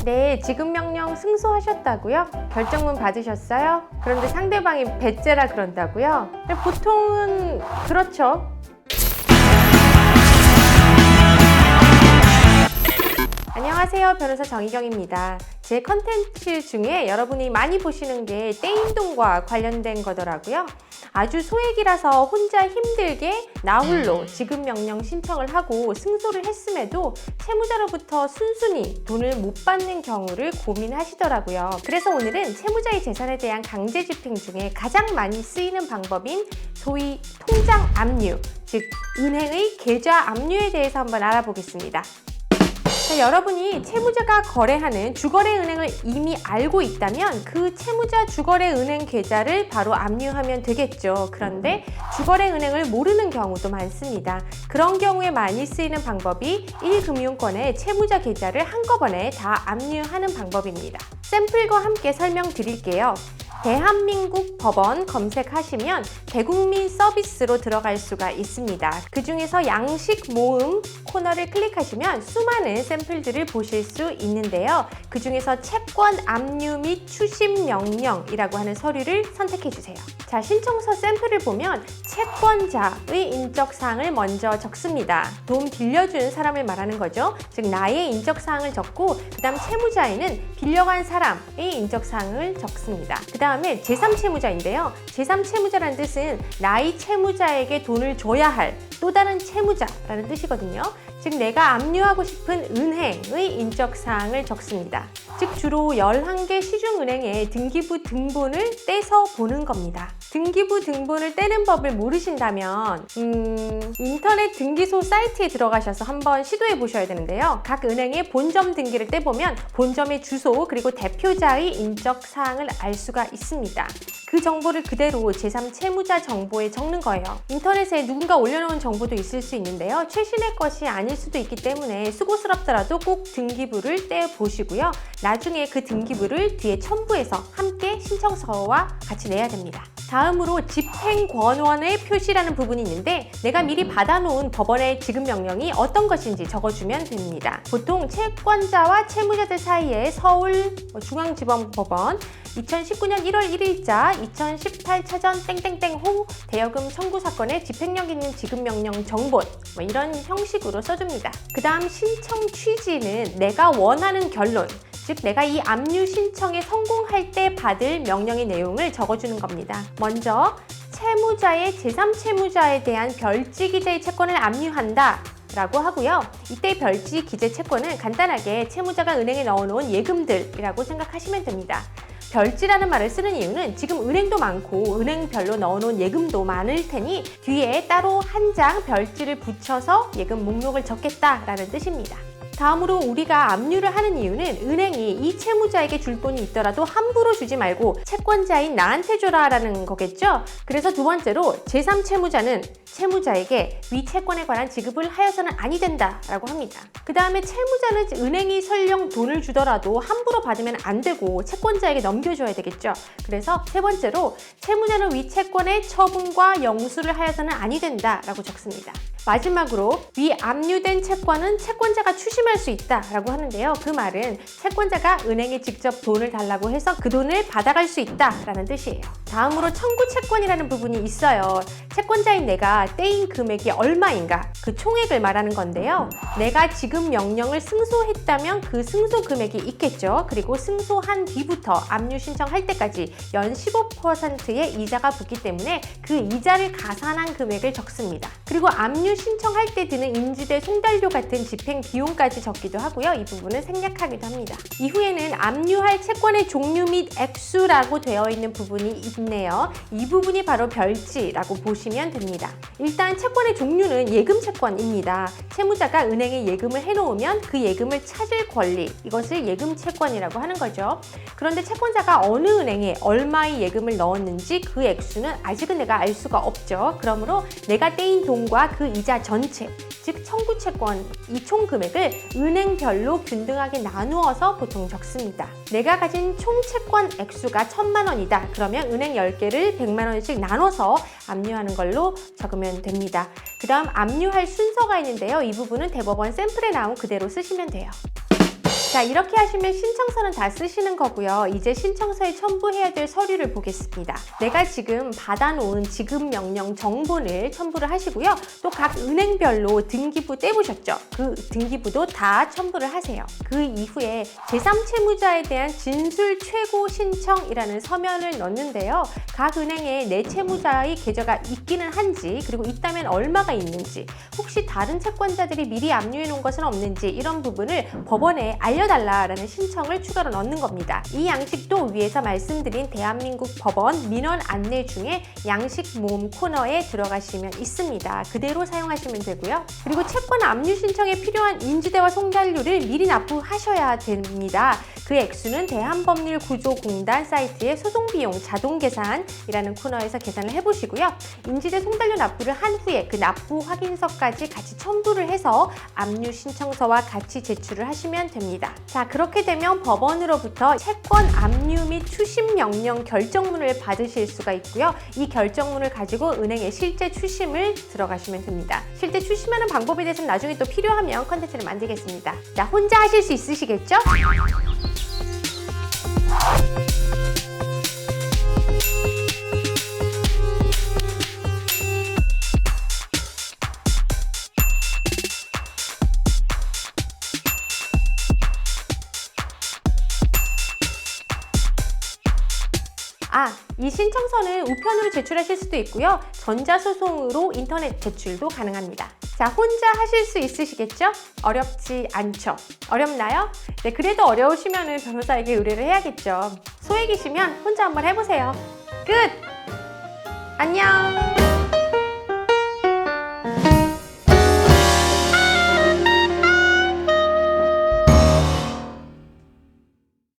네, 지급 명령 승소하셨다고요? 결정문 받으셨어요? 그런데 상대방이 배째라 그런다고요? 보통은 그렇죠. 안녕하세요, 변호사 정희경입니다. 제 컨텐츠 중에 여러분이 많이 보시는 게 떼인돈과 관련된 거더라고요. 아주 소액이라서 혼자 힘들게 나홀로 지급 명령 신청을 하고 승소를 했음에도 채무자로부터 순순히 돈을 못 받는 경우를 고민하시더라고요. 그래서 오늘은 채무자의 재산에 대한 강제 집행 중에 가장 많이 쓰이는 방법인 소위 통장 압류, 즉 은행의 계좌 압류에 대해서 한번 알아보겠습니다. 자, 여러분이 채무자가 거래하는 주거래 은행을 이미 알고 있다면 그 채무자 주거래 은행 계좌를 바로 압류하면 되겠죠. 그런데 주거래 은행을 모르는 경우도 많습니다. 그런 경우에 많이 쓰이는 방법이 1금융권의 채무자 계좌를 한꺼번에 다 압류하는 방법입니다. 샘플과 함께 설명드릴게요. 대한민국 법원 검색하시면 대국민 서비스로 들어갈 수가 있습니다. 그 중에서 양식 모음 코너를 클릭하시면 수많은 샘플들을 보실 수 있는데요. 그 중에서 채권 압류 및 추심 명령이라고 하는 서류를 선택해 주세요. 자, 신청서 샘플을 보면 채권자의 인적사항을 먼저 적습니다. 돈 빌려준 사람을 말하는 거죠. 즉 나의 인적사항을 적고 그 다음 채무자에는 빌려간 사람의 인적사항을 적습니다. 그 다음에 제3채무자인데요. 제3채무자라는 뜻은 나의 채무자에게 돈을 줘야 할 또 다른 채무자라는 뜻이거든요. 즉 내가 압류하고 싶은 은행의 인적사항을 적습니다. 즉 주로 11개 시중은행의 등기부 등본을 떼서 보는 겁니다. 등기부 등본을 떼는 법을 모르신다면 인터넷 등기소 사이트에 들어가셔서 한번 시도해 보셔야 되는데요. 각 은행의 본점 등기를 떼보면 본점의 주소 그리고 대표자의 인적사항을 알 수가 있습니다. 그 정보를 그대로 제3채무자 정보에 적는 거예요. 인터넷에 누군가 올려놓은 정보도 있을 수 있는데요. 최신의 것이 아닐 수도 있기 때문에 수고스럽더라도 꼭 등기부를 떼보시고요. 나중에 그 등기부를 뒤에 첨부해서 함께 신청서와 같이 내야 됩니다. 다음으로 집행권원의 표시라는 부분이 있는데 내가 미리 받아놓은 법원의 지급명령이 어떤 것인지 적어주면 됩니다. 보통 채권자와 채무자들 사이에 서울중앙지방법원 2019년 1월 1일자 2018 차전 땡땡땡호 대여금 청구 사건의 집행력 있는 지급명령 정본 이런 형식으로 써줍니다. 그 다음 신청 취지는 내가 원하는 결론 즉 내가 이 압류 신청에 성공할 때 받을 명령의 내용을 적어주는 겁니다. 먼저 채무자의 제3채무자에 대한 별지 기재의 채권을 압류한다 라고 하고요. 이때 별지 기재 채권은 간단하게 채무자가 은행에 넣어놓은 예금들이라고 생각하시면 됩니다. 별지라는 말을 쓰는 이유는 지금 은행도 많고 은행별로 넣어놓은 예금도 많을 테니 뒤에 따로 한 장 별지를 붙여서 예금 목록을 적겠다라는 뜻입니다. 다음으로 우리가 압류를 하는 이유는 은행이 이 채무자에게 줄 돈이 있더라도 함부로 주지 말고 채권자인 나한테 줘라 라는 거겠죠. 그래서 두 번째로 제3채무자는 채무자에게 위 채권에 관한 지급을 하여서는 아니 된다 라고 합니다. 그 다음에 채무자는 은행이 설령 돈을 주더라도 함부로 받으면 안 되고 채권자에게 넘겨줘야 되겠죠. 그래서 세 번째로 채무자는 위 채권의 처분과 영수를 하여서는 아니 된다 라고 적습니다. 마지막으로 위 압류된 채권은 채권자가 추심할 수 있다 라고 하는데요. 그 말은 채권자가 은행에 직접 돈을 달라고 해서 그 돈을 받아갈 수 있다 라는 뜻이에요. 다음으로 청구 채권이라는 부분이 있어요. 채권자인 내가 떼인 금액이 얼마인가 그 총액을 말하는 건데요. 내가 지급 명령을 승소했다면 그 승소 금액이 있겠죠. 그리고 승소한 뒤부터 압류 신청할 때까지 연 15%의 이자가 붙기 때문에 그 이자를 가산한 금액을 적습니다. 그리고 압류 신청할 때 드는 인지대 송달료 같은 집행 비용까지 적기도 하고요. 이 부분은 생략하기도 합니다. 이후에는 압류할 채권의 종류 및 액수라고 되어 있는 부분이 있네요. 이 부분이 바로 별지라고 보시면 됩니다. 일단 채권의 종류는 예금 채권입니다. 채무자가 은행에 예금을 해놓으면 그 예금을 찾을 권리, 이것을 예금 채권이라고 하는 거죠. 그런데 채권자가 어느 은행에 얼마의 예금을 넣었는지 그 액수는 아직은 내가 알 수가 없죠. 그러므로 내가 떼인 돈과 그 이자 전체, 즉 청구채권 이 총 금액을 은행별로 균등하게 나누어서 보통 적습니다. 내가 가진 총 채권 액수가 1,000만 원이다. 그러면 은행 10개를 100만 원씩 나눠서 압류하는 걸로 적으면 됩니다. 그 다음 압류할 순서가 있는데요. 이 부분은 대법원 샘플에 나온 그대로 쓰시면 돼요. 자, 이렇게 하시면 신청서는 다 쓰시는 거고요. 이제 신청서에 첨부해야 될 서류를 보겠습니다. 내가 지금 받아놓은 지급 명령 정보를 첨부를 하시고요. 또 각 은행별로 등기부 떼보셨죠? 그 등기부도 다 첨부를 하세요. 그 이후에 제3채무자에 대한 진술 최고 신청이라는 서면을 넣는데요. 각 은행에 내 채무자의 계좌가 있기는 한지, 그리고 있다면 얼마가 있는지, 혹시 다른 채권자들이 미리 압류해 놓은 것은 없는지, 이런 부분을 법원에 알려달라라는 신청을 추가로 넣는 겁니다. 이 양식도 위에서 말씀드린 대한민국 법원 민원 안내 중에 양식 모음 코너에 들어가시면 있습니다. 그대로 사용하시면 되고요. 그리고 채권 압류 신청에 필요한 인지대와 송달료를 미리 납부하셔야 됩니다. 그 액수는 대한법률구조공단 사이트의 소송비용 자동계산이라는 코너에서 계산을 해보시고요. 인지대 송달료 납부를 한 후에 그 납부 확인서까지 같이 첨부를 해서 압류 신청서와 같이 제출을 하시면 됩니다. 자, 그렇게 되면 법원으로부터 채권 압류 및 추심 명령 결정문을 받으실 수가 있고요. 이 결정문을 가지고 은행에 실제 추심을 들어가시면 됩니다. 실제 추심하는 방법에 대해서는 나중에 또 필요하면 컨텐츠를 만들겠습니다. 자, 혼자 하실 수 있으시겠죠? 이 신청서는 우편으로 제출하실 수도 있고요. 전자소송으로 인터넷 제출도 가능합니다. 자, 혼자 하실 수 있으시겠죠? 어렵지 않죠? 어렵나요? 네, 그래도 어려우시면 변호사에게 의뢰를 해야겠죠. 소액이시면 혼자 한번 해보세요. 끝! 안녕!